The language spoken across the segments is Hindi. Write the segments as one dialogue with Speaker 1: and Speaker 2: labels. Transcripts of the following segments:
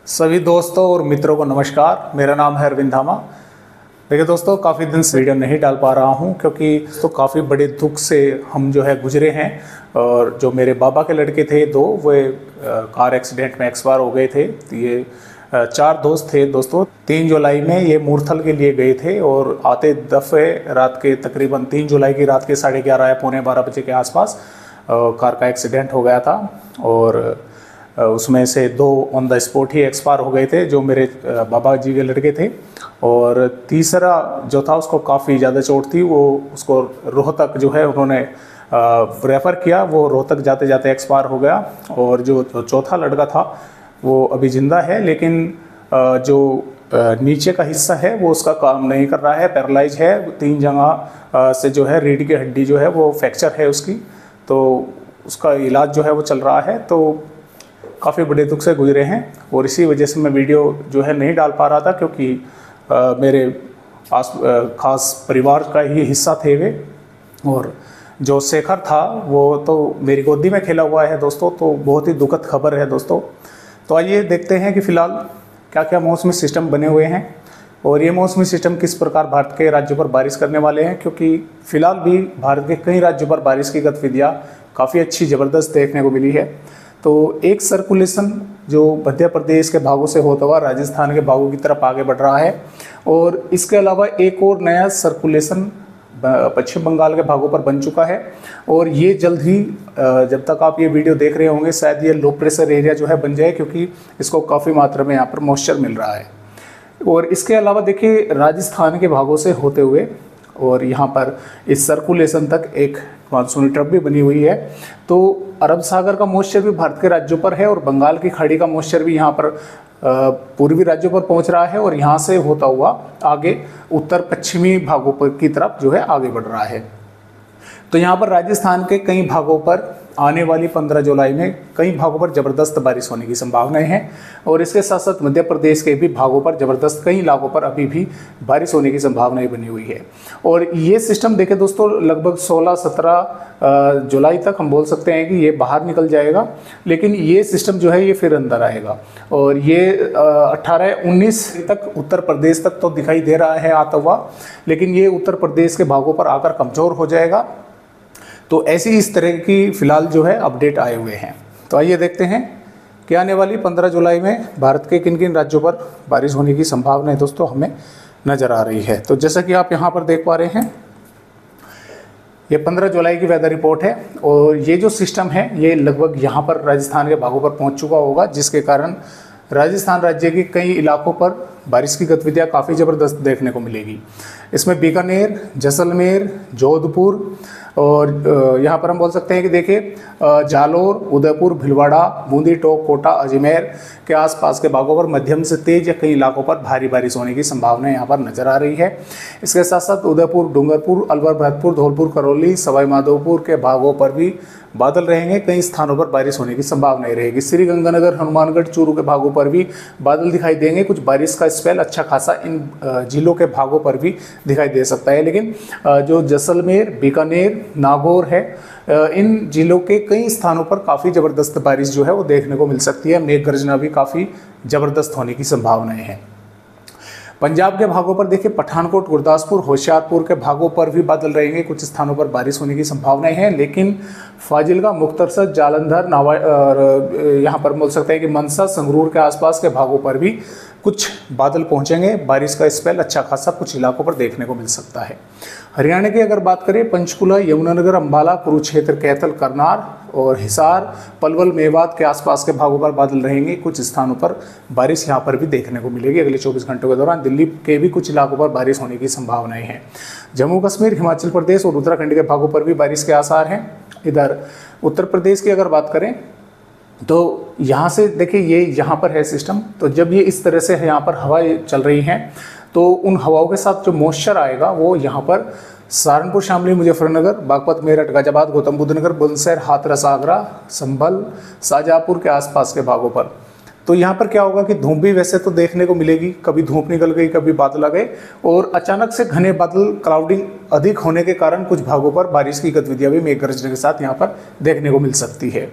Speaker 1: सभी दोस्तों और मित्रों को नमस्कार। मेरा नाम है अरविंद धामा। देखिए दोस्तों, काफ़ी दिन से वीडियो नहीं डाल पा रहा हूं क्योंकि तो काफ़ी बड़े दुख से हम जो है गुजरे हैं। और जो मेरे बाबा के लड़के थे दो, वे कार एक्सीडेंट में एक्सपायर हो गए थे। ये 4 दोस्त थे दोस्तों। 3 जुलाई में ये मूर्थल के लिए गए थे और आते दफ़े रात के तकरीबन 3 जुलाई की रात के 11:30 या पौने 12 बजे के आसपास कार का एक्सीडेंट हो गया था। और उसमें से 2 on the spot he expire हो गए थे, जो मेरे बाबा जी के लड़के थे। और तीसरा जो था उसको काफ़ी ज़्यादा चोट थी, वो उसको रोहतक जो है उन्होंने रेफ़र किया। वो रोहतक जाते जाते एक्सपायर हो गया। और जो चौथा लड़का था वो अभी ज़िंदा है, लेकिन जो नीचे का हिस्सा है वो उसका काम नहीं कर रहा है, पैरालाइज है। 3 जगह से जो है रीढ़ की हड्डी जो है वो फ्रैक्चर है उसकी, तो उसका इलाज जो है वो चल रहा है। तो काफ़ी बड़े दुख से गुजरे हैं और इसी वजह से मैं वीडियो जो है नहीं डाल पा रहा था, क्योंकि मेरे खास परिवार का ही हिस्सा थे वे। और जो शेखर था वो तो मेरी गोदी में खेला हुआ है दोस्तों, तो बहुत ही दुखद खबर है दोस्तों। तो आइए देखते हैं कि फ़िलहाल क्या क्या मौसमी सिस्टम बने हुए हैं और ये मौसमी सिस्टम किस प्रकार भारत के राज्यों पर बारिश करने वाले हैं, क्योंकि फ़िलहाल भी भारत के कई राज्यों पर बारिश की गतिविधियाँ काफ़ी अच्छी ज़बरदस्त देखने को मिली है। तो एक सर्कुलेशन जो मध्य प्रदेश के भागों से होता हुआ राजस्थान के भागों की तरफ आगे बढ़ रहा है, और इसके अलावा एक और नया सर्कुलेशन पश्चिम बंगाल के भागों पर बन चुका है। और ये जल्द ही, जब तक आप ये वीडियो देख रहे होंगे, शायद ये लो प्रेशर एरिया जो है बन जाए, क्योंकि इसको काफ़ी मात्रा में यहाँ पर मॉइस्चर मिल रहा है। और इसके अलावा देखिए, राजस्थान के भागों से होते हुए और यहाँ पर इस सर्कुलेशन तक एक मानसूनी ट्रफ भी बनी हुई है। तो अरब सागर का मॉइस्चर भी भारत के राज्यों पर है और बंगाल की खाड़ी का मॉइस्चर भी यहाँ पर पूर्वी राज्यों पर पहुँच रहा है, और यहाँ से होता हुआ आगे उत्तर पश्चिमी भागों पर की तरफ जो है आगे बढ़ रहा है। तो यहाँ पर राजस्थान के कई भागों पर आने वाली 15 जुलाई में कई भागों पर ज़बरदस्त बारिश होने की संभावनाएं हैं। और इसके साथ साथ मध्य प्रदेश के भी भागों पर ज़बरदस्त, कई इलाकों पर अभी भी बारिश होने की संभावनाएं बनी हुई है। और ये सिस्टम देखें दोस्तों, लगभग 16-17 जुलाई तक हम बोल सकते हैं कि ये बाहर निकल जाएगा, लेकिन ये सिस्टम जो है ये फिर अंदर आएगा। और ये 18-19 तक उत्तर प्रदेश तक तो दिखाई दे रहा है आता हुआ, लेकिन ये उत्तर प्रदेश के भागों पर आकर कमज़ोर हो जाएगा। तो ऐसी इस तरह की फ़िलहाल जो है अपडेट आए हुए हैं। तो आइए देखते हैं कि आने वाली 15 जुलाई में भारत के किन किन राज्यों पर बारिश होने की संभावना है दोस्तों हमें नज़र आ रही है। तो जैसा कि आप यहाँ पर देख पा रहे हैं, ये 15 जुलाई की वेदर रिपोर्ट है। और ये जो सिस्टम है ये लगभग यहाँ पर राजस्थान के भागों पर पहुँच चुका होगा, जिसके कारण राजस्थान राज्य के कई इलाकों पर बारिश की गतिविधियाँ काफ़ी ज़बरदस्त देखने को मिलेगी। इसमें बीकानेर, जैसलमेर, जोधपुर और यहाँ पर हम बोल सकते हैं कि देखिए जालोर, उदयपुर, भीलवाड़ा, बूंदी, टोंक, कोटा, अजमेर के आसपास के भागों पर मध्यम से तेज या कई इलाकों पर भारी बारिश होने की संभावना यहाँ पर नजर आ रही है। इसके साथ साथ उदयपुर, डूंगरपुर, अलवर, भरतपुर, धौलपुर, करौली, सवाई माधोपुर के भागों पर भी बादल रहेंगे। कई स्थानों पर बारिश होने की संभावनाएं रहेगी। श्रीगंगानगर, हनुमानगढ़, चूरू के भागों पर भी बादल दिखाई देंगे। कुछ बारिश का स्पेल अच्छा खासा इन जिलों के भागों पर भी दिखाई दे सकता है। लेकिन जो जैसलमेर, बीकानेर, नागौर है, इन जिलों के कई स्थानों पर काफ़ी ज़बरदस्त बारिश जो है वो देखने को मिल सकती है। मेघ गर्जना भी काफ़ी ज़बरदस्त होने की संभावनाएं हैं। पंजाब के भागों पर देखिए, पठानकोट, गुरदासपुर, होशियारपुर के भागों पर भी बादल रहेंगे। कुछ स्थानों पर बारिश होने की संभावनाएं हैं। लेकिन फाजिलका, मुक्तसर, जालंधर, यहाँ पर बोल सकते हैं कि मनसा, संगरूर के आसपास के भागों पर भी कुछ बादल पहुंचेंगे। बारिश का स्पेल अच्छा खासा कुछ इलाकों पर देखने को मिल सकता है। हरियाणा की अगर बात करें, पंचकुला, यमुनानगर, अंबाला, कुरुक्षेत्र, कैथल, करनाल और हिसार, पलवल, मेवात के आसपास के भागों पर बादल रहेंगे। कुछ स्थानों पर बारिश यहाँ पर भी देखने को मिलेगी अगले 24 घंटों के दौरान। दिल्ली के भी कुछ इलाकों पर बारिश होने की संभावनाएं हैं। जम्मू कश्मीर, हिमाचल प्रदेश और उत्तराखंड के भागों पर भी बारिश के आसार हैं। इधर उत्तर प्रदेश की अगर बात करें तो यहाँ से देखिए, ये यहाँ पर है सिस्टम। तो जब ये इस तरह से यहाँ पर हवाएं चल रही हैं, तो उन हवाओं के साथ जो मॉइस्चर आएगा वो यहाँ पर सहारनपुर, शामली, मुजफ्फरनगर, बागपत, मेरठ, गाजियाबाद, गौतम बुद्ध नगर, बुलंदशहर, हाथरस, आगरा, संभल, शाहजहाँपुर के आसपास के भागों पर। तो यहाँ पर क्या होगा कि धूप भी वैसे तो देखने को मिलेगी, कभी धूप निकल गई, कभी बादल आ गए, और अचानक से घने बादल, क्लाउडिंग अधिक होने के कारण कुछ भागों पर बारिश की गतिविधियाँ भी मेघ गर्जन के साथ यहाँ पर देखने को मिल सकती है।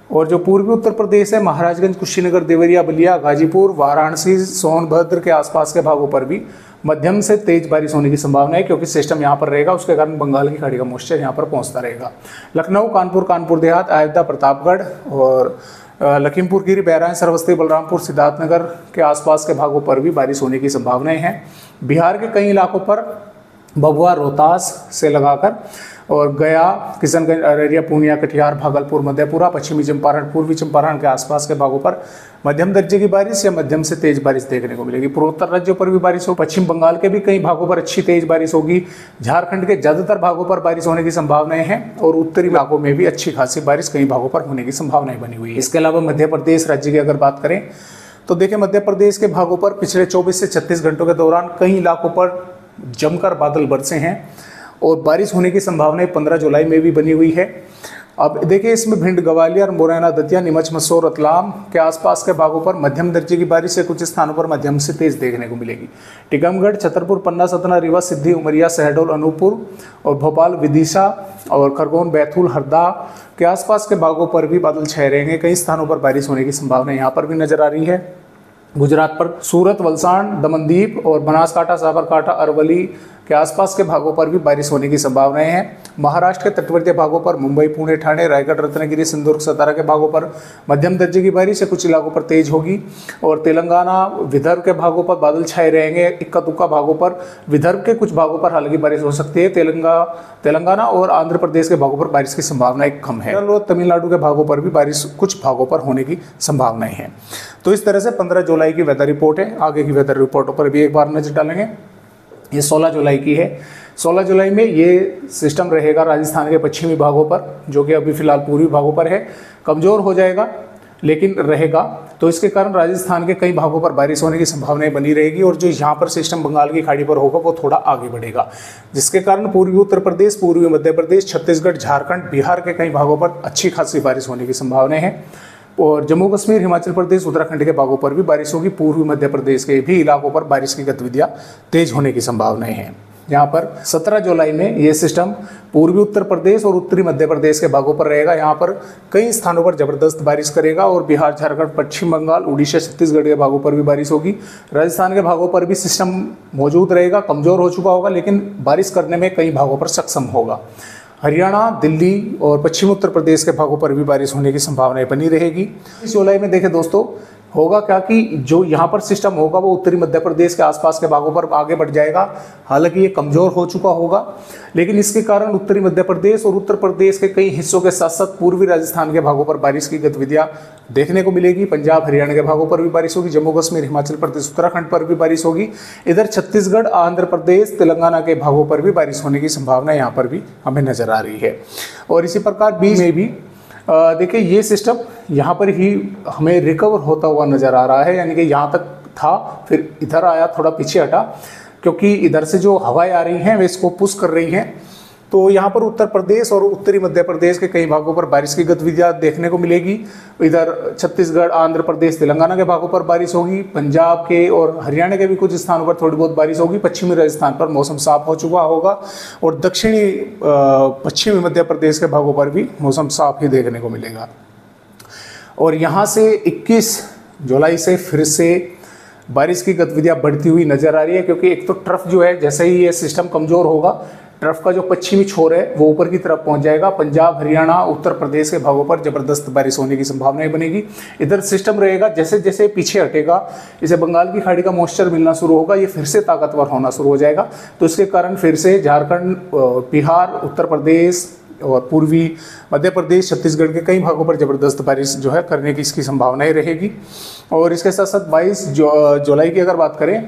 Speaker 1: और जो पूर्वी उत्तर प्रदेश है, महाराजगंज, कुशीनगर, देवरिया, बलिया, गाजीपुर, वाराणसी, सोनभद्र के आसपास के भागों पर भी मध्यम से तेज बारिश होने की संभावना है, क्योंकि सिस्टम यहाँ पर रहेगा, उसके कारण बंगाल की खाड़ी का मॉइस्चर यहाँ पर पहुँचता रहेगा। लखनऊ, कानपुर, कानपुर देहात, अयोध्या, प्रतापगढ़ और लखीमपुर खीरी, बहराइच, श्रावस्ती, बलरामपुर, सिद्धार्थनगर के आसपास के भागों पर भी बारिश होने की संभावनाएं हैं। बिहार के कई इलाकों पर भभुआ, रोहतास से लगाकर और गया, किशनगंज, अररिया, पूर्णिया, कटिहार, भागलपुर, मधेपुरा, पश्चिमी चंपारण, पूर्वी चंपारण के आसपास के भागों पर मध्यम दर्जे की बारिश या मध्यम से तेज बारिश देखने को मिलेगी। पूर्वोत्तर राज्यों पर भी बारिश हो, पश्चिम बंगाल के भी कई भागों पर अच्छी तेज बारिश होगी। झारखंड के ज्यादातर भागों पर बारिश होने की संभावनाएं हैं और उत्तरी भागों में भी अच्छी खासी बारिश कई भागों पर होने की संभावनाएं बनी हुई है। इसके अलावा मध्य प्रदेश राज्य की अगर बात करें तो देखिए, मध्य प्रदेश के भागों पर पिछले 24 से 36 घंटों के दौरान कई इलाकों पर जमकर बादल बरसे हैं और बारिश होने की संभावनाएं 15 जुलाई में भी बनी हुई है। अब देखिए, इसमें भिंड, ग्वालियर, मुरैना, दतिया, नीमच, मंदसौर, रतलाम के आसपास के भागों पर मध्यम दर्जे की बारिश से कुछ स्थानों पर मध्यम से तेज देखने को मिलेगी। टीकमगढ़, छतरपुर, पन्ना, सतना, रीवा, सिद्धि, उमरिया, शहडोल, अनूपपुर और भोपाल, विदिशा और खरगोन, बैतूल, हरदा के आसपास के भागों पर भी बादल छाए रहेंगे। कई स्थानों पर बारिश होने की संभावना यहाँ पर भी नजर आ रही है। गुजरात पर सूरत, वलसाड, दमनदीप और बनासकांठा, साबरकांठा, अरवली के आसपास के भागों पर भी बारिश होने की संभावनाएं हैं। महाराष्ट्र के तटवर्तीय भागों पर मुंबई, पुणे, ठाणे, रायगढ़, रत्नागिरी, सिंधुदुर्ग, सतारा के भागों पर मध्यम दर्जे की बारिश या कुछ इलाकों पर तेज होगी। और तेलंगाना, विदर्भ के भागों पर बादल छाए रहेंगे। इक्का दुक्का भागों पर, विदर्भ के कुछ भागों पर हालांकि बारिश हो सकती है। तेलंगाना और आंध्र प्रदेश के भागों पर बारिश की संभावना कम है। तमिलनाडु के भागों पर भी बारिश कुछ भागों पर होने की संभावनाएं हैं। तो इस तरह से 15 जुलाई की वेदर रिपोर्ट है। आगे की वेदर रिपोर्टों पर भी एक बार नजर डालेंगे। ये 16 जुलाई की है। 16 जुलाई में ये सिस्टम रहेगा राजस्थान के पश्चिमी भागों पर, जो कि अभी फिलहाल पूर्वी भागों पर है। कमज़ोर हो जाएगा लेकिन रहेगा, तो इसके कारण राजस्थान के कई भागों पर बारिश होने की संभावनाएं बनी रहेगी। और जो यहाँ पर सिस्टम बंगाल की खाड़ी पर होगा वो थोड़ा आगे बढ़ेगा, जिसके कारण पूर्वी उत्तर प्रदेश, पूर्वी मध्य प्रदेश, छत्तीसगढ़, झारखंड, बिहार के कई भागों पर अच्छी खासी बारिश होने की संभावनाएं हैं। और जम्मू कश्मीर, हिमाचल प्रदेश, उत्तराखंड के भागों पर भी बारिश होगी। पूर्वी मध्य प्रदेश के भी इलाकों पर बारिश की गतिविधियां तेज होने की संभावनाएं हैं। यहाँ पर 17 जुलाई में ये सिस्टम पूर्वी उत्तर प्रदेश और उत्तरी मध्य प्रदेश के भागों पर रहेगा। यहाँ पर कई स्थानों पर जबरदस्त बारिश करेगा और बिहार, झारखंड, पश्चिम बंगाल, उड़ीसा, छत्तीसगढ़ के भागों पर भी बारिश होगी। राजस्थान के भागों पर भी सिस्टम मौजूद रहेगा, कमजोर हो चुका होगा लेकिन बारिश करने में कई भागों पर सक्षम होगा। हरियाणा, दिल्ली और पश्चिम उत्तर प्रदेश के भागों पर भी बारिश होने की संभावनाएं बनी रहेगी। इस जुलाई में देखें दोस्तों, होगा क्या कि जो यहाँ पर सिस्टम होगा वो उत्तरी मध्य प्रदेश के आसपास के भागों पर आगे बढ़ जाएगा। हालांकि ये कमजोर हो चुका होगा, लेकिन इसके कारण उत्तरी मध्य प्रदेश और उत्तर प्रदेश के कई हिस्सों के साथ साथ पूर्वी राजस्थान के भागों पर बारिश की गतिविधियां देखने को मिलेगी। पंजाब, हरियाणा के भागों पर भी बारिश होगी। जम्मू कश्मीर, हिमाचल प्रदेश, उत्तराखंड पर भी बारिश होगी। इधर छत्तीसगढ़, आंध्र प्रदेश, तेलंगाना के भागों पर भी बारिश होने की संभावना यहाँ पर भी हमें नजर आ रही है। और इसी प्रकार बीच में भी देखिए, ये सिस्टम यहाँ पर ही हमें रिकवर होता हुआ नज़र आ रहा है, यानी कि यहाँ तक था फिर इधर आया, थोड़ा पीछे हटा, क्योंकि इधर से जो हवाएं आ रही हैं वे इसको पुश कर रही हैं। तो यहाँ पर उत्तर प्रदेश और उत्तरी मध्य प्रदेश के कई भागों पर बारिश की गतिविधियाँ देखने को मिलेगी। इधर छत्तीसगढ़, आंध्र प्रदेश, तेलंगाना के भागों पर बारिश होगी। पंजाब के और हरियाणा के भी कुछ स्थानों पर थोड़ी बहुत बारिश होगी। पश्चिमी राजस्थान पर मौसम साफ हो चुका होगा और दक्षिणी पश्चिमी मध्य प्रदेश के भागों पर भी मौसम साफ ही देखने को मिलेगा। और यहाँ से 21 जुलाई से फिर से बारिश की गतिविधियाँ बढ़ती हुई नजर आ रही है, क्योंकि एक तो ट्रफ जो है, जैसे ही ये सिस्टम कमजोर होगा, ट्रफ का जो पश्चिमी छोर है वो ऊपर की तरफ पहुंच जाएगा। पंजाब, हरियाणा, उत्तर प्रदेश के भागों पर जबरदस्त बारिश होने की संभावनाएं बनेगी। इधर सिस्टम रहेगा, जैसे जैसे पीछे हटेगा, इसे बंगाल की खाड़ी का मॉइस्चर मिलना शुरू होगा, ये फिर से ताकतवर होना शुरू हो जाएगा। तो इसके कारण फिर से झारखंड, बिहार, उत्तर प्रदेश और पूर्वी मध्य प्रदेश, छत्तीसगढ़ के कई भागों पर जबरदस्त बारिश जो है करने की इसकी संभावनाएं रहेगी। और इसके साथ साथ 22 जुलाई की अगर बात करें,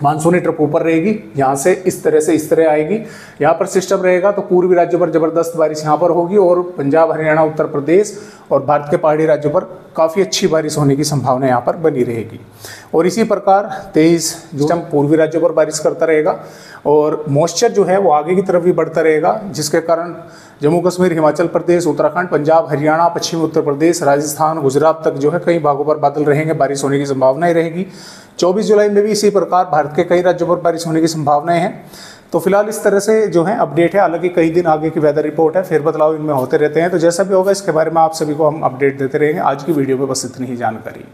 Speaker 1: मानसूनी ट्रफ ऊपर रहेगी, यहाँ से इस तरह आएगी। यहाँ पर सिस्टम रहेगा तो पूर्वी राज्यों पर जबरदस्त बारिश यहाँ पर होगी और पंजाब, हरियाणा, उत्तर प्रदेश और भारत के पहाड़ी राज्यों पर काफ़ी अच्छी बारिश होने की संभावना यहाँ पर बनी रहेगी। और इसी प्रकार 23 सिस्टम पूर्वी राज्यों पर बारिश करता रहेगा और मॉइस्चर जो है वो आगे की तरफ भी बढ़ता रहेगा, जिसके कारण जम्मू कश्मीर, हिमाचल प्रदेश, उत्तराखंड, पंजाब, हरियाणा, पश्चिमी उत्तर प्रदेश, राजस्थान, गुजरात तक जो है कई भागों पर बादल रहेंगे, बारिश होने की संभावनाएं रहेगी। 24 जुलाई में भी इसी प्रकार भारत के कई राज्यों पर बारिश होने की संभावनाएं हैं। तो फिलहाल इस तरह से जो है अपडेट है। हालांकि कई दिन आगे की वेदर रिपोर्ट है, फिर बदलाव इनमें होते रहते हैं। तो जैसा भी होगा इसके बारे में आप सभी को हम अपडेट देते रहेंगे। आज की वीडियो में बस इतनी ही जानकारी।